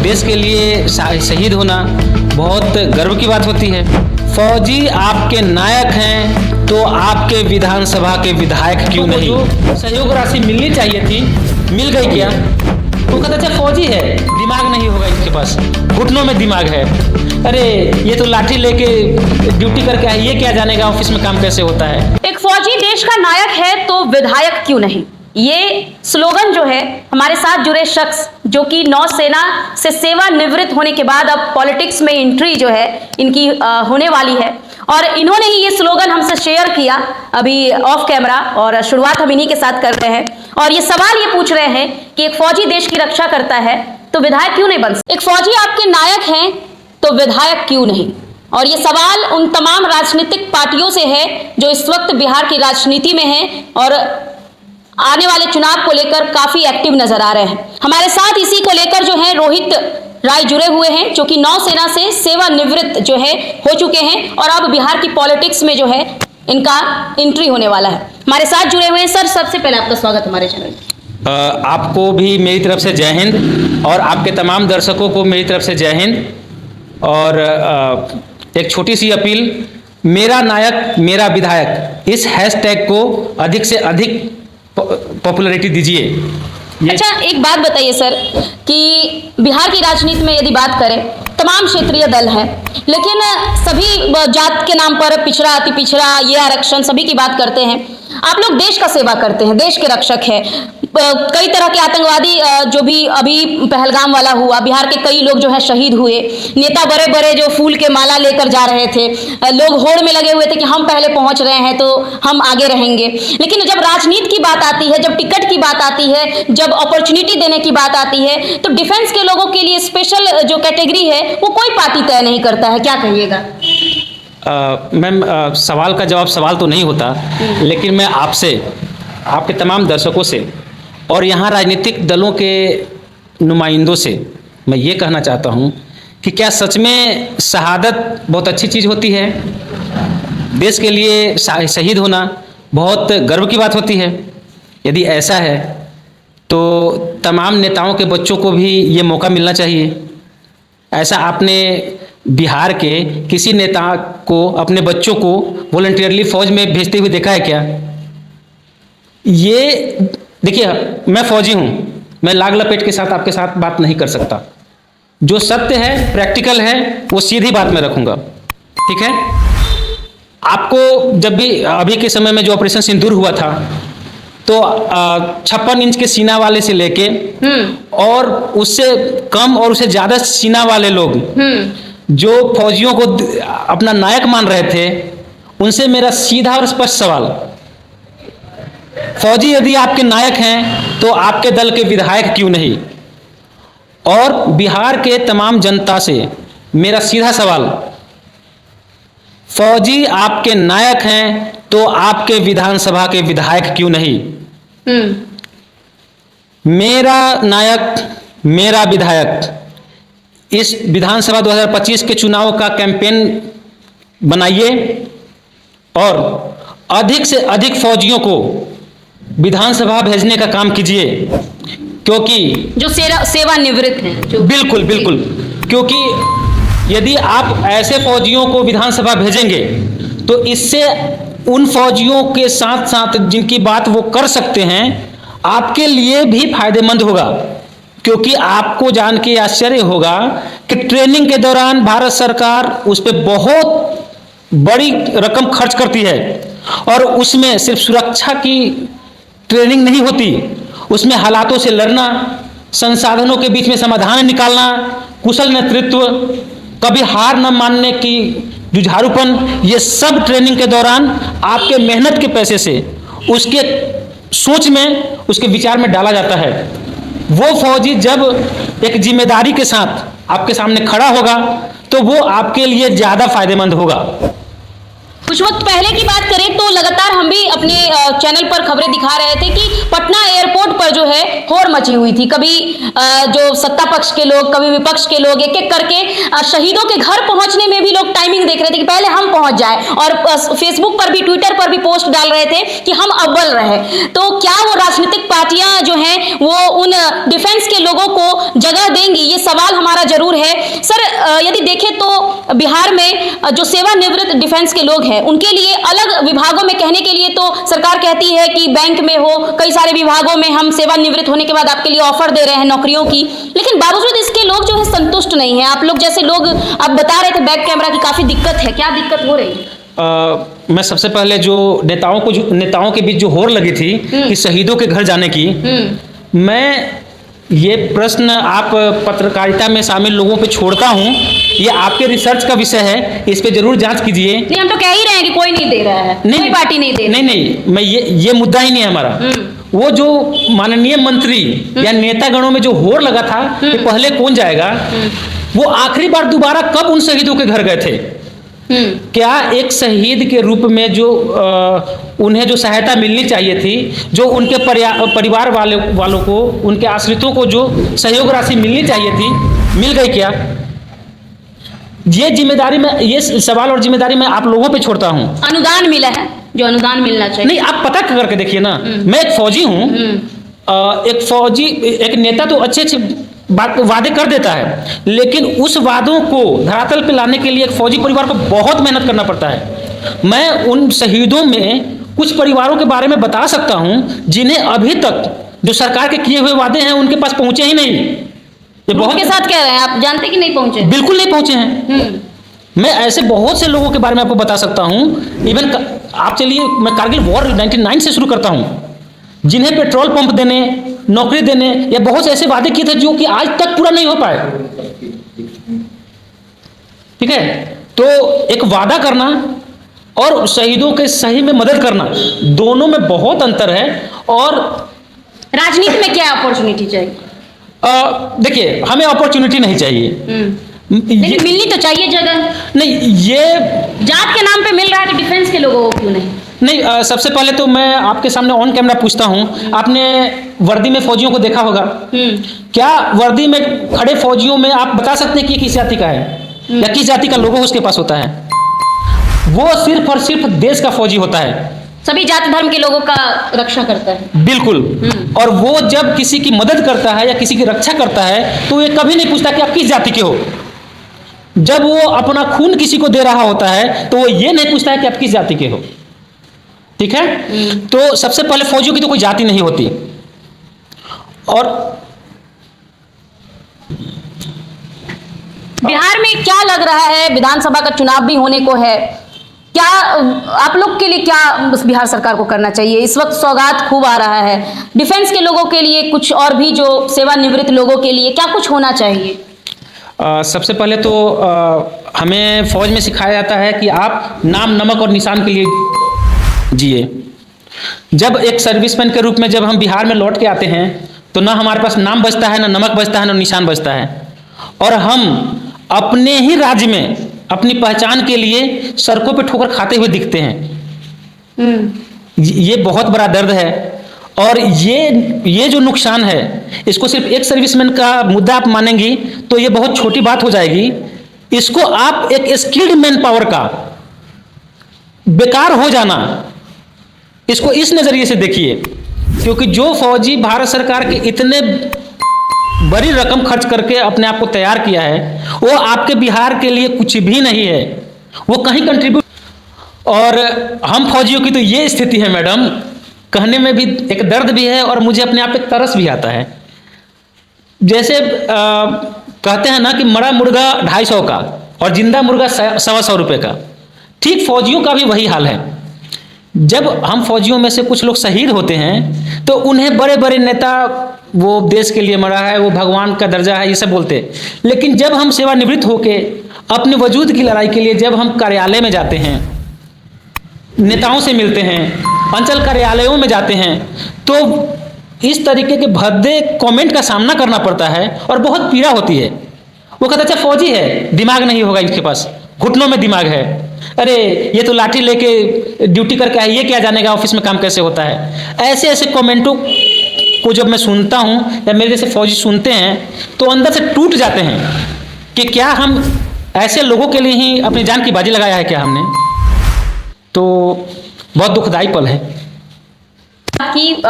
देश के लिए शहीद होना बहुत गर्व की बात होती है। फौजी आपके नायक हैं तो आपके विधानसभा के विधायक क्यों नहीं? सहयोग राशि मिलनी चाहिए थी, मिल गई क्या? वो कहता अच्छा फौजी है, दिमाग नहीं होगा इसके पास, घुटनों में दिमाग है। अरे ये तो लाठी लेके ड्यूटी करके है, ये क्या जानेगा ऑफिस में काम कैसे होता है। एक फौजी देश का नायक है तो विधायक क्यों नहीं, ये स्लोगन जो है हमारे साथ जुड़े शख्स जो कि नौसेना से सेवानिवृत्त होने के बाद अब पॉलिटिक्स में एंट्री जो है इनकी होने वाली है, और इन्होंने ही ये स्लोगन हमसे शेयर किया अभी ऑफ कैमरा, और शुरुआत हम इन्हीं के साथ कर रहे हैं। और ये सवाल ये पूछ रहे हैं कि एक फौजी देश की रक्षा करता है तो विधायक क्यों नहीं बन सकता? एक फौजी आपके नायक हैं तो विधायक क्यों नहीं? और ये सवाल उन तमाम राजनीतिक पार्टियों से है जो इस वक्त बिहार की राजनीति में हैं और आने वाले चुनाव को लेकर काफी एक्टिव नजर आ रहे हैं। हमारे साथ इसी को लेकर जो है रोहित राय जुड़े हुए हैं जो कि नौसेना से सेवानिवृत्त जो है हो चुके हैं और अब बिहार की पॉलिटिक्स में जो है इनका एंट्री होने वाला है। हमारे साथ जुड़े हुए हैं सर, सबसे पहले आपका स्वागत हमारे चैनल में। आपको भी मेरी तरफ से जय हिंद और आपके तमाम दर्शकों को मेरी तरफ से जय हिंद। और एक छोटी सी अपील, मेरा नायक मेरा विधायक, इस हैशटैग को अधिक से अधिक पॉपुलैरिटी दीजिए। अच्छा एक बात बताइए सर कि बिहार की राजनीति में यदि बात करें तमाम क्षेत्रीय दल हैं, लेकिन सभी जात के नाम पर पिछड़ा अति पिछड़ा ये आरक्षण सभी की बात करते हैं। आप लोग देश का सेवा करते हैं, देश के रक्षक हैं। कई तरह के आतंकवादी जो भी अभी पहलगाम वाला हुआ, बिहार के कई लोग जो है शहीद हुए, नेता बड़े बड़े जो फूल के माला लेकर जा रहे थे, लोग होड़ में लगे हुए थे कि हम पहले पहुंच रहे हैं तो हम आगे रहेंगे। लेकिन जब राजनीति की बात आती है, जब टिकट की बात आती है, जब अपॉर्चुनिटी देने की बात आती है, तो डिफेंस के लोगों के लिए स्पेशल जो कैटेगरी है वो कोई पार्टी तय नहीं करता है, क्या कहिएगा? मैम सवाल का जवाब सवाल तो नहीं होता, लेकिन मैं आपसे, आपके तमाम दर्शकों से और यहाँ राजनीतिक दलों के नुमाइंदों से मैं ये कहना चाहता हूँ कि क्या सच में शहादत बहुत अच्छी चीज़ होती है? देश के लिए शहीद होना बहुत गर्व की बात होती है। यदि ऐसा है तो तमाम नेताओं के बच्चों को भी ये मौका मिलना चाहिए। ऐसा आपने बिहार के किसी नेता को, अपने बच्चों को वॉलंटियरली फौज में भेजते हुए देखा है क्या? ये देखिए, मैं फौजी हूँ, मैं लाग लपेट के साथ आपके साथ बात नहीं कर सकता। जो सत्य है, प्रैक्टिकल है, वो सीधी बात में रखूँगा, ठीक है? आपको जब भी अभी के समय में जो ऑपरेशन सिंदूर हुआ था तो 56 इंच के सीना वाले से लेके और उससे कम और उससे ज़्यादा सीना वाले लोग जो फौजियों को अपना नायक मान रहे थे, उनसे मेरा सीधा और स्पष्ट सवाल, फौजी यदि आपके नायक हैं तो आपके दल के विधायक क्यों नहीं? और बिहार के तमाम जनता से मेरा सीधा सवाल, फौजी आपके नायक हैं तो आपके विधानसभा के विधायक क्यों नहीं? मेरा नायक मेरा विधायक, इस विधानसभा 2025 के चुनाव का कैंपेन बनाइए और अधिक से अधिक फौजियों को विधानसभा भेजने का काम कीजिए, क्योंकि जो सेवानिवृत्त हैं जो बिल्कुल बिल्कुल, क्योंकि यदि आप ऐसे फौजियों को विधानसभा भेजेंगे तो इससे उन फौजियों के साथ साथ जिनकी बात वो कर सकते हैं आपके लिए भी फायदेमंद होगा। क्योंकि आपको जान के आश्चर्य होगा कि ट्रेनिंग के दौरान भारत सरकार उस पर बहुत बड़ी रकम खर्च करती है और उसमें सिर्फ सुरक्षा की ट्रेनिंग नहीं होती, उसमें हालातों से लड़ना, संसाधनों के बीच में समाधान निकालना, कुशल नेतृत्व, कभी हार न मानने की जुझारूपन, ये सब ट्रेनिंग के दौरान आपके मेहनत के पैसे से उसके सोच में, उसके विचार में डाला जाता है। वो फौजी जब एक जिम्मेदारी के साथ आपके सामने खड़ा होगा तो वो आपके लिए ज़्यादा फायदेमंद होगा। कुछ वक्त पहले की बात करें तो लगातार हम भी अपने चैनल पर खबरें दिखा रहे थे कि पटना एयरपोर्ट पर जो है होड़ मची हुई थी। कभी जो सत्ता पक्ष के लोग, कभी विपक्ष के लोग एक एक करके शहीदों के घर पहुंचने में भी लोग टाइमिंग देख रहे थे कि पहले हम पहुंच जाए, और फेसबुक पर भी, ट्विटर पर भी पोस्ट डाल रहे थे कि हम अव्वल रहे। तो क्या वो राजनीतिक पार्टियां जो हैं वो उन डिफेंस के लोगों को जगह देंगी, ये सवाल हमारा जरूर है। सर, यदि देखें तो बिहार में जो सेवानिवृत्त डिफेंस के लोग हैं उनके लिए अलग विभागों में, कहने के लिए तो सरकार कहती है कि बैंक में हो, कई सारे विभागों में हम सेवानिवृत्त होने के बाद आपके लिए ऑफर दे रहे हैं नौकरियों की, लेकिन बावजूद इसके लोग जो है संतुष्ट नहीं है। आप लोग जैसे लोग, आप बता रहे थे बैक कैमरा की काफी दिक्कत है, क्या दिक्कत हो रही है? मैं सबसे पहले जो नेताओं के बीच जो होड़ लगी थी कि शहीदों के घर जाने की, मैं ये प्रश्न आप पत्रकारिता में शामिल लोगों पे छोड़ता हूँ। ये आपके रिसर्च का विषय है, इस पे जरूर जांच कीजिए। नहीं, हम तो कह ही रहे हैं कि कोई नहीं दे रहा है, कोई पार्टी नहीं दे रही। नहीं, मैं ये मुद्दा ही नहीं है हमारा। वो जो माननीय मंत्री या नेतागणों में जो होड़ लगा था कि पहले कौन जाएगा, वो आखिरी बार दोबारा कब उन शहीदों के घर गए थे? क्या एक शहीद के रूप में जो उन्हें जो सहायता मिलनी चाहिए थी, जो उनके परिवार वालों को, उनके आश्रितों को जो सहयोग राशि मिलनी चाहिए थी, मिल गई क्या? ये जिम्मेदारी में, ये सवाल और जिम्मेदारी मैं आप लोगों पे छोड़ता हूँ। अनुदान मिला है जो अनुदान मिलना चाहिए? नहीं, आप पता करके देखिए ना। मैं एक फौजी हूँ, एक नेता तो अच्छे वादे कर देता है, लेकिन उस वादों को धरातल पे लाने के लिए एक फौजी परिवार को बहुत मेहनत करना पड़ता है। मैं उन शहीदों में कुछ परिवारों के बारे में बता सकता हूं जिन्हें अभी तक जो सरकार के किए हुए वादे हैं उनके पास पहुंचे ही नहीं। ये बहुत के साथ कह रहे हैं आप, जानते कि नहीं पहुंचे? बिल्कुल नहीं पहुंचे हैं। मैं ऐसे बहुत से लोगों के बारे में आपको बता सकता हूं। इवन आप चलिए, मैं कारगिल वॉर 99 से शुरू करता हूं, जिन्हें पेट्रोल पंप देने, नौकरी देने या बहुत से ऐसे वादे किए थे जो कि आज तक पूरा नहीं हो पाए। ठीक है, तो एक वादा करना और शहीदों के सही में मदद करना, दोनों में बहुत अंतर है। और राजनीति में क्या अपॉर्चुनिटी चाहिए? देखिए, हमें अपॉर्चुनिटी नहीं चाहिए, लेकिन मिलनी तो चाहिए जगह। नहीं, ये जात के नाम पे मिल रहा है तो डिफेंस के लोगों को क्यों नहीं? नहीं, सबसे पहले तो मैं आपके सामने ऑन कैमरा पूछता हूं, आपने वर्दी में फौजियों को देखा होगा। क्या वर्दी में खड़े फौजियों में आप बता सकते हैं कि किस जाति का है या किस जाति का लोगो उसके पास होता है? वो सिर्फ और सिर्फ देश का फौजी होता है, सभी जाति धर्म के लोगों का रक्षा करता है। बिल्कुल। और वो जब किसी की मदद करता है या किसी की रक्षा करता है तो ये कभी नहीं पूछता कि आप किस जाति के हो। जब वो अपना खून किसी को दे रहा होता है तो वो ये नहीं पूछता है कि आप किस जाति के हो। ठीक है, तो सबसे पहले फौजियों की तो कोई जाति नहीं होती। और बिहार में क्या लग रहा है, विधानसभा का चुनाव भी होने को है, क्या आप लोग के लिए क्या बिहार सरकार को करना चाहिए? इस वक्त सौगात खूब आ रहा है, डिफेंस के लोगों के लिए कुछ, और भी जो सेवानिवृत्त लोगों के लिए क्या कुछ होना चाहिए? सबसे पहले तो हमें फौज में सिखाया जाता है कि आप नाम, नमक और निशान के लिए जिए। जब एक सर्विसमैन के रूप में जब हम बिहार में लौट के आते हैं तो ना हमारे पास नाम बचता है, ना नमक बचता है, ना निशान बचता है, और हम अपने ही राज्य में अपनी पहचान के लिए सड़कों पे ठोकर खाते हुए दिखते हैं। ये बहुत बड़ा दर्द है। और ये जो नुकसान है, इसको सिर्फ एक सर्विसमैन का मुद्दा आप मानेंगी तो ये बहुत छोटी बात हो जाएगी। इसको आप एक स्किल्ड मैन पावर का बेकार हो जाना, इसको इस नजरिए से देखिए, क्योंकि जो फौजी भारत सरकार के इतने बड़ी रकम खर्च करके अपने आप को तैयार किया है, वो आपके बिहार के लिए कुछ भी नहीं है, वो कहीं कंट्रीब्यूट। और हम फौजियों की तो ये स्थिति है मैडम, कहने में भी एक दर्द भी है और मुझे अपने आप पे तरस भी आता है। जैसे कहते हैं ना कि मरा मुर्गा 250 का और जिंदा मुर्गा 125 रुपये का, ठीक फौजियों का भी वही हाल है। जब हम फौजियों में से कुछ लोग शहीद होते हैं तो उन्हें बड़े बड़े नेता, वो देश के लिए मरा है, वो भगवान का दर्जा है, ये सब बोलते हैं। लेकिन जब हम सेवानिवृत्त होके अपने वजूद की लड़ाई के लिए जब हम कार्यालय में जाते हैं, नेताओं से मिलते हैं, अंचल कार्यालयों में जाते हैं, तो इस तरीके के भद्दे कमेंट का सामना करना पड़ता है और बहुत पीड़ा होती है। वो कहता अच्छा फौजी है, दिमाग नहीं होगा इनके पास, घुटनों में दिमाग है। अरे ये तो लाठी लेके ड्यूटी करके आए, ये क्या जानेगा ऑफिस में काम कैसे होता है। ऐसे ऐसे कमेंटों को जब मैं सुनता हूँ या मेरे जैसे फौजी सुनते हैं तो अंदर से टूट जाते हैं कि क्या हम ऐसे लोगों के लिए ही अपनी जान की बाजी लगाया है क्या हमने। तो बहुत दुखदाई पल है कि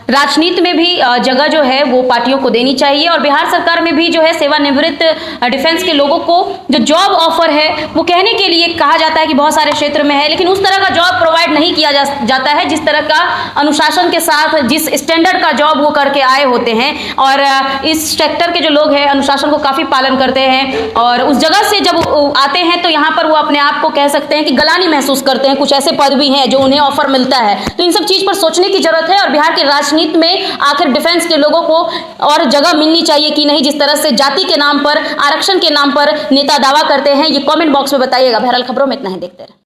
राजनीति में भी जगह जो है वो पार्टियों को देनी चाहिए, और बिहार सरकार में भी जो है सेवानिवृत्त डिफेंस के लोगों को जो जॉब ऑफर है वो कहने के लिए कहा जाता है कि बहुत सारे क्षेत्र में है, लेकिन उस तरह का जॉब प्रोवाइड नहीं किया जाता है जिस तरह का अनुशासन के साथ जिस स्टैंडर्ड का जॉब वो करके आए होते हैं। और इस सेक्टर के जो लोग हैं अनुशासन को काफ़ी पालन करते हैं, और उस जगह से जब आते हैं तो यहाँ पर वो अपने आप को कह सकते हैं कि गलानी महसूस करते हैं। कुछ ऐसे पद भी हैं जो उन्हें ऑफर मिलता है, तो इन सब चीज़ पर सोचने की जरूरत है। और बिहार की राजनीति में आखिर डिफेंस के लोगों को और जगह मिलनी चाहिए कि नहीं, जिस तरह से जाति के नाम पर, आरक्षण के नाम पर नेता दावा करते हैं। ये कमेंट बॉक्स में बताइएगा। बहरहाल खबरों में इतना ही, देखते रहे।